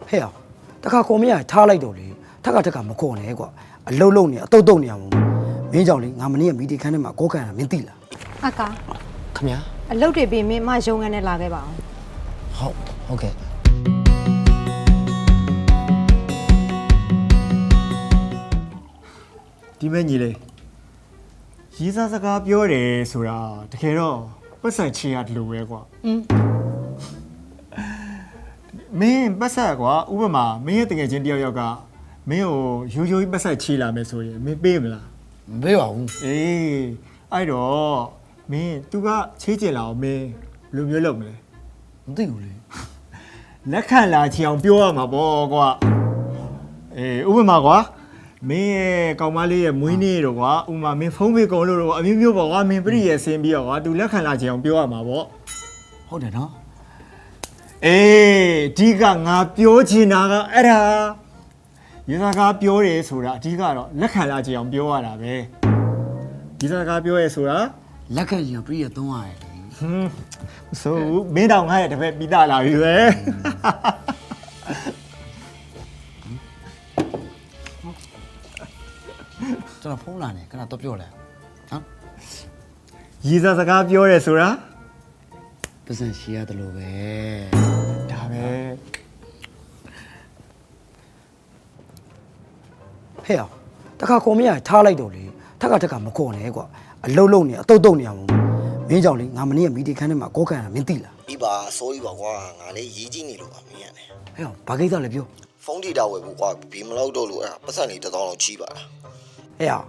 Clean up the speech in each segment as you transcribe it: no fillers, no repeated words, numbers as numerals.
ဟဲ့အောင်တခါခေါ်မရထားလိုက်တော့လေထက်ကမခေါ်နဲ့ကွာအလုံးလုံးနေအတုတ်တုတ်နေအောင်မင်းကြောင့်လေငါမနေ့ကမီတီခန်းထဲမှာကောခံတာမင်းသိလားအကာခင်ဗျာအလုပ်တွေပြီးမင်းမရုံငန်းနဲ့လာခဲ့ပါအောင်ဟုတ်ကဲ့ဒီမဲ့ညီလေးရေးစားစကားပြောတယ်ဆိုတာတကယ်တော့ပတ်စံချေရတယ်လို့ပဲကွာမင်းပတ်စံကွာဥပမာမင်းရဲ့တကယ်ချင်းတယောက်ကမင်းကိုရိုးရိုးပတ်စံချေလာမယ်ဆိုရင်မင်းပေးမလားမပေးပါဘူးအေးအဲ့တော့မင်း तू ကချေးကျင်လာအောင်မင်းလူမျိုးလုပ်မလဲမသိဘူးလေလက်ခံလာချင်အောင်ပြောရမှာပေါ့ကွာအေးဥပမာကွာမင်းရဲ့ကောင်မလေးရဲ့မွေးနေ့တော့ကွာဥမာမင်းဖုန်းပေးကုန်လို့တော့အမျိုးမျိုးပေါ့ကွာမင်းပြည့်ရဲ့ဆင်းပြီးတော့ကွာ तू လက်ခံလာချင်အောင်ပြောရမှာပေါ့ဟုတ်တယ်နော်အေးဒီကငါပြောချင်တာကအဲ့ဒါဒီစကားပြောတယ်ဆိုတာအဓိကတော့လက်ခံလာချင်အောင်ပြောရတာပဲဒီစကားပြောရဲဆိုတာလက်ခံရင်ပြည့်ရသုံးရတယ်ဆိုမင်းတောင်ငါရဲ့တပည့်ပြီးသားလာပြီပဲကျွန်တော်ဖုန်းလာနေခဏတော့ပြောလိုက်နော်ရီစာစကားပြောရဲဆိုတာပတ်စံရှိရတယ်လို့ပဲဒါပဲဟဲ့အောင်တခါခေါ်မရထားလိုက်တော့လေထက်ကမခေါ်နဲ့ကွာအလုံးလုံးနေအတုတ်တုတ်နေအောင်မင်းကြောင့်လေငါမနေ့ကမီတီခန်းထဲမှာကောခံတာမင်းသိလားဒီပါ sorry ပါကွာငါလည်းရေးကြည့်နေလို့ပါမင်းရတယ်ဟဲ့အောင်ဘာကိစ္စလဲပြောဖုန်းဒေတာဝယ်ဖို့ကွာဘီမလောက်တော့လို့အဲ့ဒါပတ်စံလေး1000လောက်ချီးပါလားဟဲ့အောင်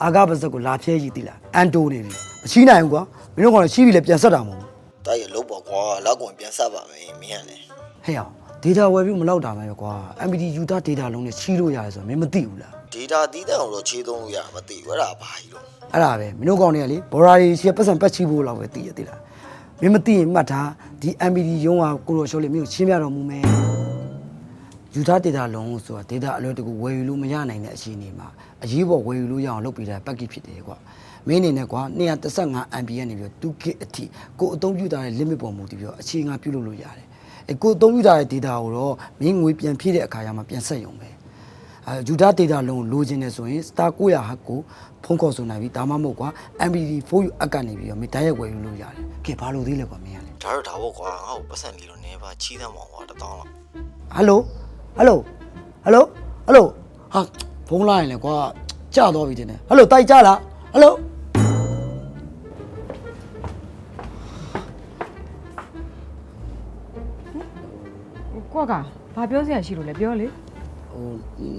အာကားပါစက်ကိုလာဖြဲကြီးသိလားအန်တိုနေပြီမချီးနိုင်ဘူးကွာမင်းတို့ကတော့ချီးပြီးလဲပြန်ဆက်တာမဟုတ်ဘူးတိုက်ရလို့ပေါ့ကွာလောက်ကွန်ပြန်ဆက်ပါမယ်မင်းရတယ်ဟဲ့အောင် data ဝယ်ပြီးမလောက်တာပဲကွာ MPD ယူတာ data လုံးနဲ့ချီးလို့ရတယ်ဆိုတော့မင်းမသိဘူးလား data တီးတဲ့အောင်တော့ချေးသုံးလို့ရမသိဘူးအဲ့ဒါဘာကြီးတော့အဲ့ဒါပဲမင်းတို့ကောင်းနေရလေဘော်ရာတွေရှေ့ပတ်စံပတ်ချီဖို့လောက်ပဲသိရသေးလားမင်းမသိရင်မှတ်ထားဒီ MPD ရုံးကကိုရောရှော့လေးမင်းကိုရှင်းပြတော်မူမယ်ယူထား data လုံးဆိုတာ data အလွယ်တကူဝယ်ယူလို့မရနိုင်တဲ့အခြေအနေမှာအရေးပေါ်ဝယ်ယူလို့ရအောင်လုပ်ပေးတာ package ဖြစ်တယ်ကွာမင်းအနေနဲ့ကွာ215 MB ကနေပြီးတော့ 2K အထိကိုအသုံးပြုထားတဲ့ limit ပေါ်မူတည်ပြီးတော့အခြေငါပြုလုပ်လို့ရတယ်ကိုအသုံးပြုထားတဲ့ data ကိုတော့မင်းငွေပြန်ဖြည့်တဲ့အခါကျမှပြန်ဆက်ရုံပဲယူထား data လုံးကိုလိုချင်တယ်ဆိုရင် star 900 hack ကိုဖုန်းခေါ်ဆိုနိုင်ပြီဒါမှမဟုတ်ကွာ MPD 4U app ကနေပြီးတော့မင်းတိုက်ရိုက်ဝယ်ယူလို့ရတယ်ကဲဘာလို့သေးလဲကွာမင်းကလေဒါတော့ကွာငါ့ကိုပတ်စံလေးတော့နေပါချီးသမ်းပါကွာ1000လောက်ဟယ်လိုဟာဖုန်းလာရင်လေကွာကြာတော့ပြီတင်တယ်ဟယ်လိုတိုက်ကြလားဟယ်လိုကွက်ကဘာပြောစရာရှိလို့လဲပြောလေဟို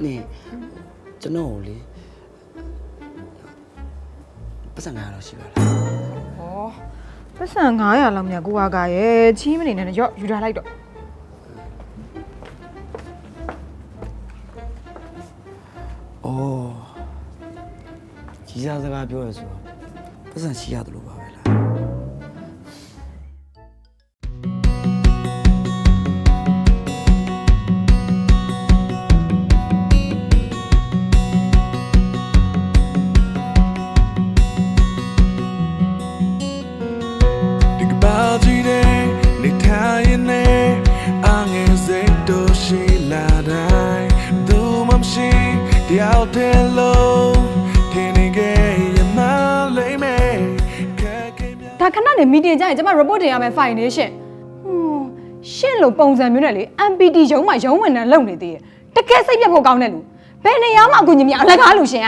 နေကျွန်တော်ကိုလေပတ်စံ900လောက်ရှိပါလားဩပတ်စံ900လောက်မြတ်ကိုကရဲ့ချီးမနေနဲ့ရော့ယူထားလိုက်တော့ကြီးစားစကားပြောရဆိုတော့ပတ်စံရှိရတယ်လို့ပါပဲလား Out there low ဒါခဏနေမီတင်ကြရင်ကျမ report တင်ရမယ် file နေရှင်ရှင့်လို့ပုံစံမျိုးနဲ့လေ MPD ရုံးမှာရုံးဝင်နေလုံနေသေးတယ်တကယ်စိတ်ပြတ်ဖို့ကောင်းတဲ့လူဘယ်နေရာမှအကူကြီးမရအလကားလူရှင်က